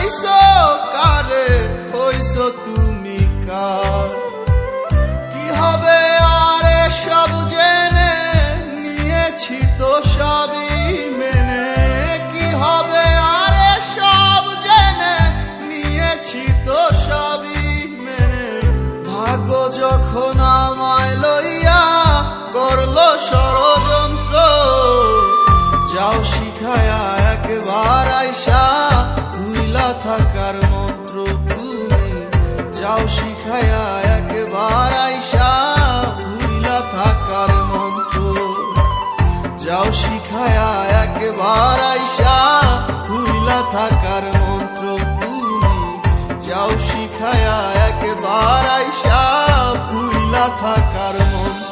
হারাইছো কারে হইছো তুমি কার। কি হবে আরে সব জেনে নিয়েছি তো সবই মেনে। কি হবে আরে সব জেনে নিয়েছি তো সবই মেনে। ভাগ্য যখন আমায় লইয়া করলো ষড়যন্ত্র, যাও শিখায়া একবার আইসা ভুইলা থাকার মন্ত্র তুমি। যাও শিখায়া একবার আইসা ভুইলা থাকার মন্ত্র। যাও শিখায়া একবার আইসা ভুইলা থাকার মন্ত্র তুমি। যাও শিখায়া একবার আইসা ভুইলা থাকার মন্ত্র।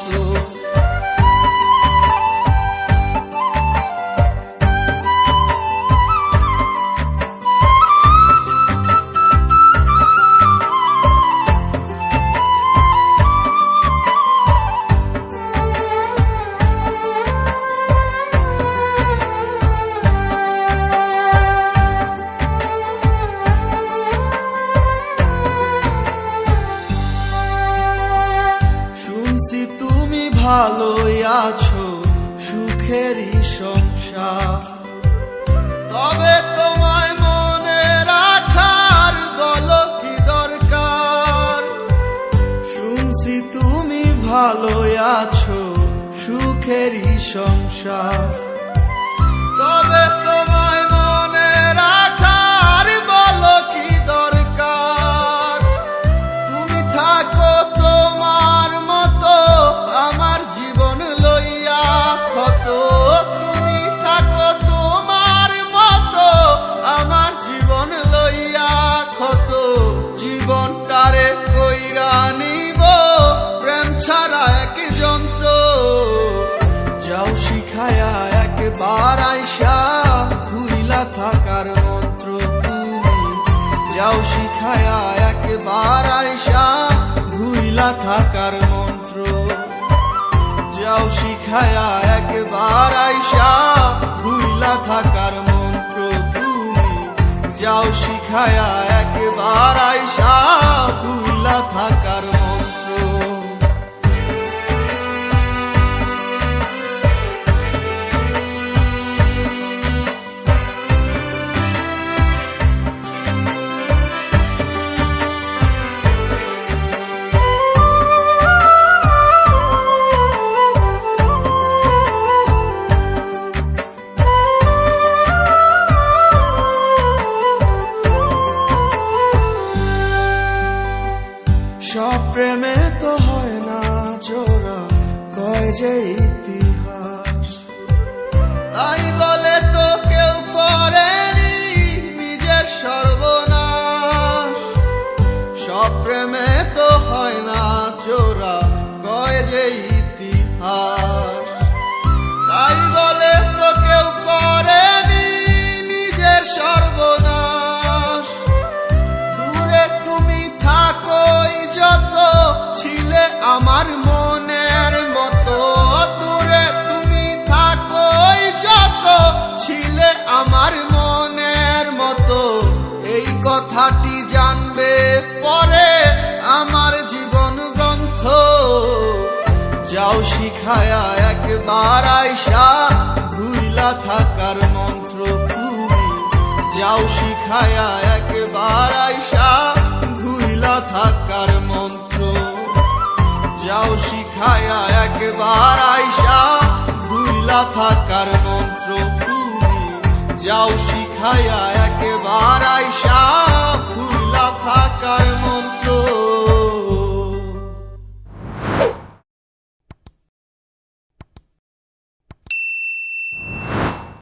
তুমি ভালোই আছো সুখেরই সংসার, তবে তোমায় মনে রাখার বলো কি দরকার। শুনছি তুমি ভালোই আছো সুখেরই সংসার, তবে তোমায় মনে রাখার বলো কি দরকার। তুমি থাকো তোমার মতো আমার জীবন লইয়া ক্ষত। তুমি থাকো তোমার মতো আমার জীবন লইয়া ক্ষত। জীবনটারে কইরা নিব প্রেম ছাড়া এক যন্ত্র। যাও শিখায়া একবার আইসা ভুইলা থাকার মন্ত্র তুমি। যাও শিখায়া একবার আইসা ভুইলা থাকার মন্ত্র। যাও শিখায়া একবার আইসা ভুইলা থাকার মন্ত্র তুমি। যাও শিখায়া একবার আইসা ভুইলা থাকার মন্ত্র। সব প্রেমে তো হয় না জোড়া, কয় যে ইতিহাস। তাই বলে তো কেউ করেনি নিজের সর্বনাশ। সব প্রেমে তো হয় না জোড়া, কয় যে ইতিহাস। তাই বলে তো কেউ করেনি নিজের সর্বনাশ। দূরে তুমি থাকোই যত ছিলে আমার মনের মতো। দূরে তুমি থাকোই যত ছিলে আমার মনের মতো। এই কথাটি জানবে পরে আমার জীবন গ্রন্থ। যাও শিখায়া একবার আইসা ভুইলা থাকার মন্ত্র তুমি। যাও শিখায়া একবার আইসা ভুইলা থাকার মন্ত্র। যাও শিখায়া একবার আইসা ভুইলা থাকার মন্ত্র তুমি। যাও শিখায়া